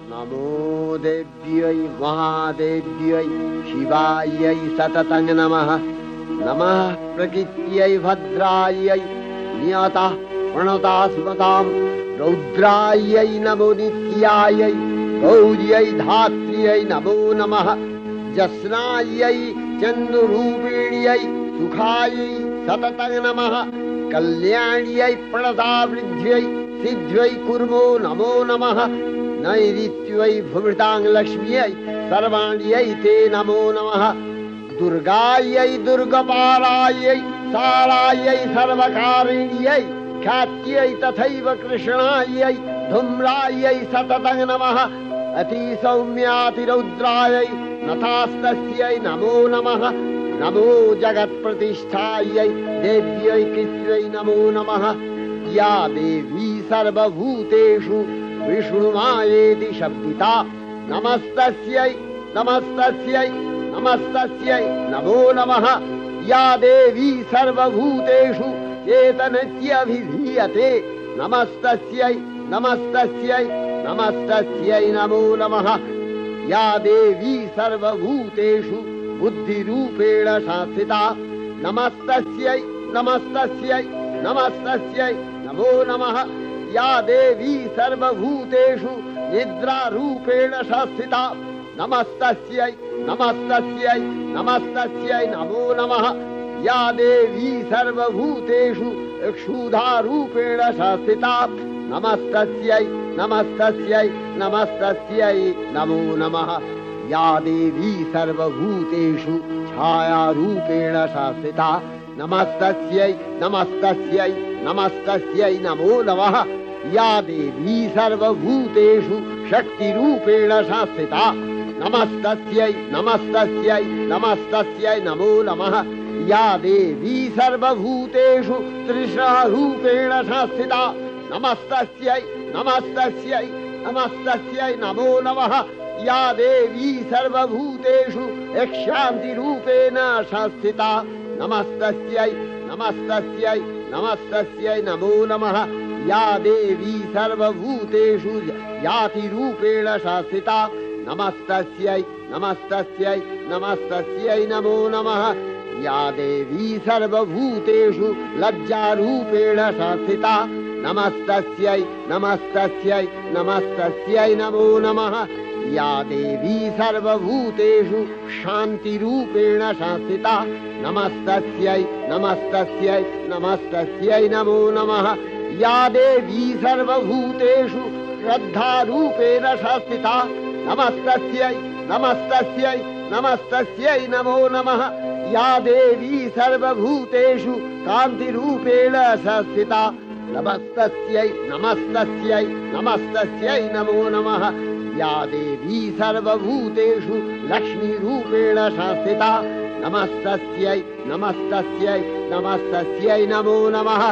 नमो देव्यै महादेव्यै शिवायै सततं नमः। नमः प्रकृत्यै भद्रायै नियता प्रणता स्मतां रौद्रायै नमो नित्यायै गौर्यै धात्र्यै नमो नमः। जस्नायै चन्द्ररूपिण्यै सुखायै सततं नमः। कल्याण्यै प्रणतावृद्ध्यै सिद्ध्यै कुर्मो नमो नमः। नैऋत्यै भुवृतां लक्ष्म्यै सर्वाण्यै ते नमो नमः। दुर्गायै दुर्गपालायै सारायै सर्वकारिण्यै ख्यात्यै तथैव कृष्णायै धूम्रायै सततं नमः। अतिसौम्यातिरौद्रायै नथास्तस्यै नमो नमः। नमो जगत्प्रतिष्ठायै देव्यै कृत्यै नमो नमः। या देवी सर्वभूतेषु विष्णुमायेति शब्दिता नमस्तस्यै नमस्तस्यै नमस्तस्यै नमो नमः। या देवी सर्वभूतेषु चेतनत्यभिधीयते नमस्तस्यै नमस्तस्यै नमस्तस्यै नमो नमः। या देवी सर्वभूतेषु बुद्धिरूपेण संस्थिता नमस्तस्यै नमस्तस्यै नमस्तस्यै नमो नमः। या देवी सर्वभूतेषु निद्रारूपेण संस्थिता नमस्तस्यै नमस्तस्यै नमस्तस्यै नमो नमः। या देवी सर्वभूतेषु क्षुधारूपेण संस्थिता नमस्तस्यै नमस्तस्यै नमस्तस्यै नमो नमः। या देवी सर्वभूतेषु छायारूपेण संस्थिता नमस्तस्यै नमस्तस्यै नमस्तस्यै नमो नमः। या देवी सर्वभूतेषु शक्तिरूपेण संस्थिता नमस्तस्यै नमस्तस्यै नमस्तस्यै नमो नमः। या देवी सर्वभूतेषु तृष्णारूपेण संस्थिता नमस्तस्यै नमस्तस्यै नमस्तस्यै नमो नमः। या देवी सर्वभूतेषु शान्तिरूपेण संस्थिता नमस्तस्यै नमस्तस्यै नमस्तस्यै नमो नमः। या देवी सर्वभूतेषु जातिरूपेण संस्थिता नमस्तस्यै नमस्तस्यै नमस्तस्यै नमो नमः। या देवी सर्वभूतेषु लज्जारूपेण संस्थिता नमस्तस्यै नमस्तस्यै नमस्तस्यै नमो नमः। या देवी सर्वभूतेषु शान्तिरूपेण संस्थिता नमस्तस्यै नमस्तस्यै नमस्तस्यै नमो नमः। या देवी सर्वभूतेषु श्रद्धारूपेण संस्थिता नमस्तस्यै नमस्तस्यै नमस्तस्यै नमो नमः। या देवी सर्वभूतेषु कान्तिरूपेण संस्थिता नमस्तस्यै नमस्तस्यै नमस्तस्यै नमो नमः। या देवी सर्वभूतेषु लक्ष्मीरूपेण संस्थिता नमस्तस्यै नमस्तस्यै नमस्तस्यै नमो नमः।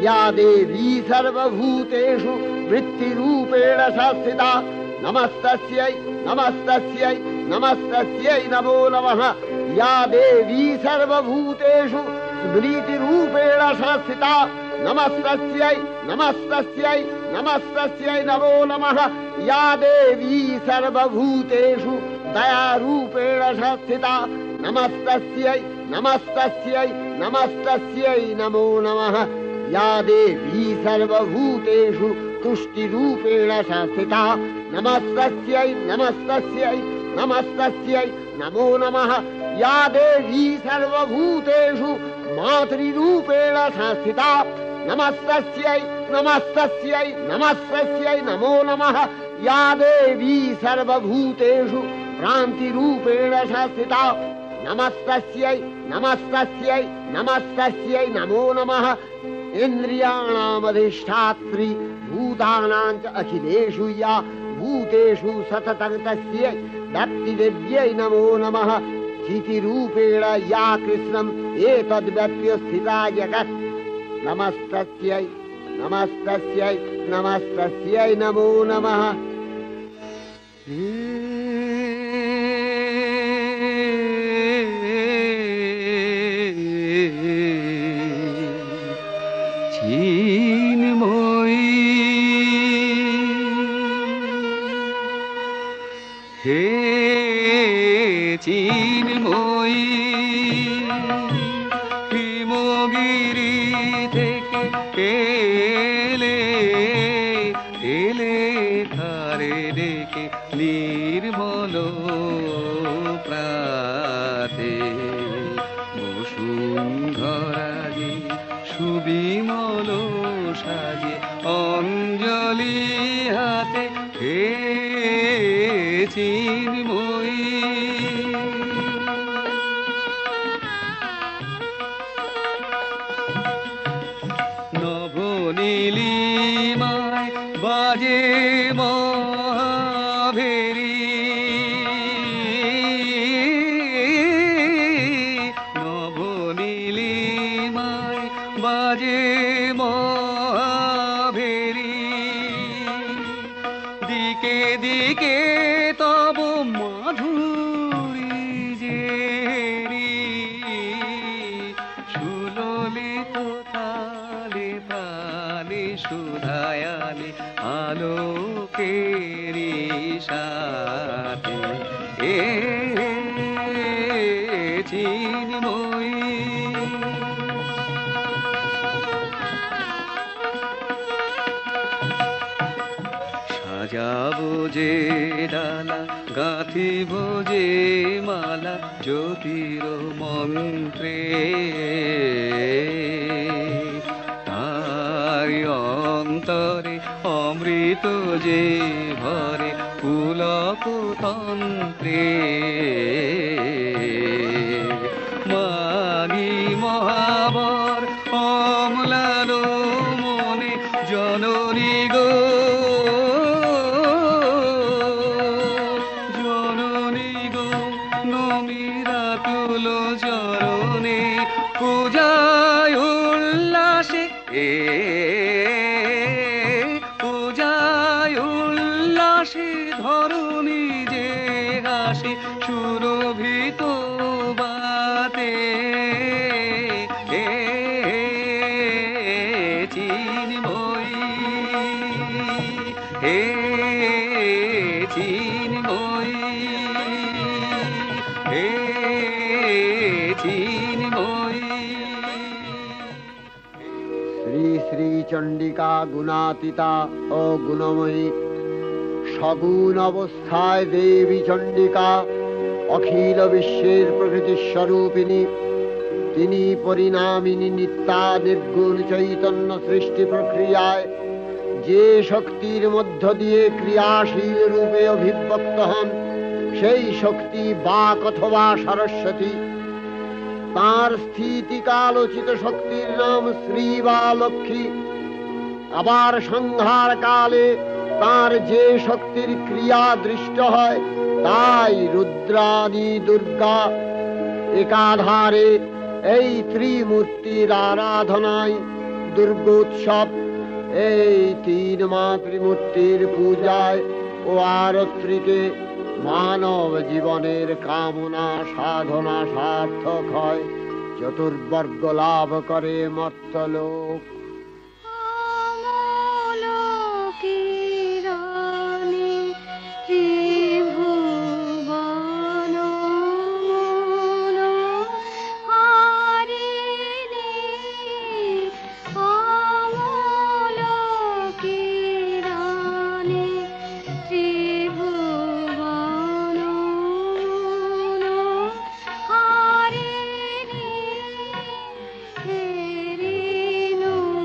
या देवी सर्वभूतेषु वृत्तिरूपेण संस्थिता नमस्तस्यै नमस्तस्यै नमस्तस्यै नमो नमः। या देवी सर्वभूतेषु स्मृतिरूपेण संस्थिता नमस्तस्यै नमस्तस्यै नमस्तस्यै नमो नमः। या देवी सर्वभूतेषु दयारूपेण संस्थिता नमस्तस्यै नमस्तस्यै नमस्तस्यै नमो नमः। या देवी सर्वभूतेषु तुष्टिरूपेण संस्थिता नमस्तस्यै नमस्तस्यै नमस्तस्यै नमो नमः। या देवी सर्वभूतेषु मातृरूपेण संस्थिता नमस्तस्यै नमस्तस्यै नमस्तस्यै नमो नमः। या देवी सर्वभूतेषु भ्रान्तिरूपेण संस्थिता नमस्तस्यै नमस्तस्यै नमस्तस्यै नमो नमः। इन्द्रियाणामधिष्ठात्री भूतानां च अखिलेषु या भूतेषु सततं तस्यै भक्तिदेव्यै नमो नमः। स्थितिरूपेण या कृष्णम् एतद्व्यप्य स्थिता जगत् नमस्तस्यै नमस्तस्यै नमस्तस्यै नमो नमः। হে চিন্ময়ী হিমগিরি থেকে এলে এলে তারে ডেকে নির্মল প্রাতে বসুন্ধরা যে সুবিমল সাজে অঞ্জলি হাতে হে চিন্ময়ী নবনীলিমায় বাজে মহাভেরি নবনীলিমায় বাজে মহাভেরি দিকে দিকে তব মাধুরী জেরি সুললিত তালে তালে সুধায়ালে আলোকেরি সাথে এ চিন্ময়ী সাজাবো যে ডালা গাঁথিব যে মালা জ্যোতির মন্ত্রে তারি অন্তরে অমৃত যে ভরে পুলক তন্ত্রে মাগি মহাবর অম্লান মনে জননী গো জননী গো নমিরা তুল চরণে পূজায় উল্লাসে পূজায় উল্লাসে ধরণী যে হাসে সুরভিত বাতে চিন্ময়ী হে চিন্ময়ী হে চিন্ময়ী শ্রী শ্রী চণ্ডিকা গুণাতীতা ও গুণময়ী সগুণ অবস্থায় দেবী চণ্ডিকা অখিল বিশ্বের প্রকৃতি স্বরূপিণী তিনি পরিণামিনী নিত্যা নির্গুণ চৈতন্য সৃষ্টি প্রক্রিয়ায় যে শক্তির মধ্য দিয়ে ক্রিয়াশীল রূপে অভিব্যক্ত হন সেই শক্তি বাক অথবা সরস্বতী তার স্থিতিকালোচিত শক্তির নাম শ্রী বা লক্ষ্মী আবার সংহার কালে তার যে শক্তির ক্রিয়া দৃষ্ট হয় তাই রুদ্রাণী দুর্গা একাধারে এই ত্রিমূর্তির আরাধনায় দুর্গোৎসব এই তিন মাতৃমূর্তির পূজায় ও আরত্রিকে মানব জীবনের কামনা সাধনা সার্থক হয় চতুর্বর্গ লাভ করে মর্তলোক Hare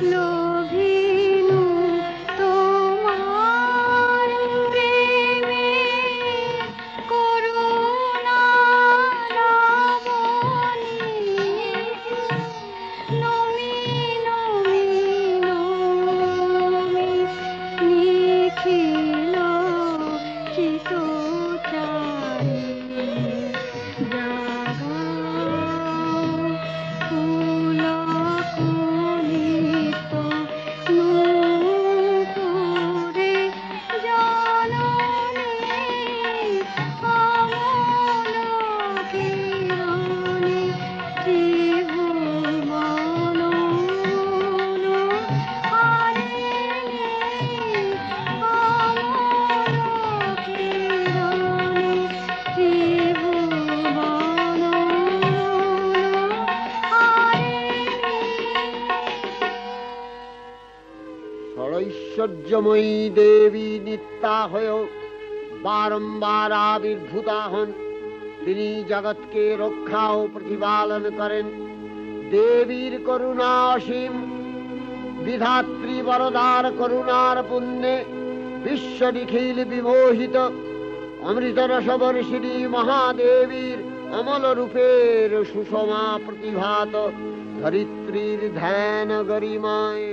লোভিনু তোমার প্রেমে করুণা লাবণী নমি নমি নমি নিখিল চিতচারী জাগাও পুলকুনিত নূপুরে জননী অমল কিরণে ত্রিভুবন হারিণী অমল কিরণে ত্রিভুবন ষড়ৈশ্বর্যময়ী দেবী নিত্যা হয়েও বারম্বার আবির্ভূতা হন। তিনি জগৎকে রক্ষা ও প্রতিপালন করেন। দেবীর করুণা অসীম, বিধাত্রী বরদার করুণার পুণ্যে বিশ্ব নিখিল বিমোহিত। অমৃত রসবর্ষিণী মহাদেবীর অমল রূপের সুষমা প্রতিভাত ধরিত্রীর ধ্যান গরিমায়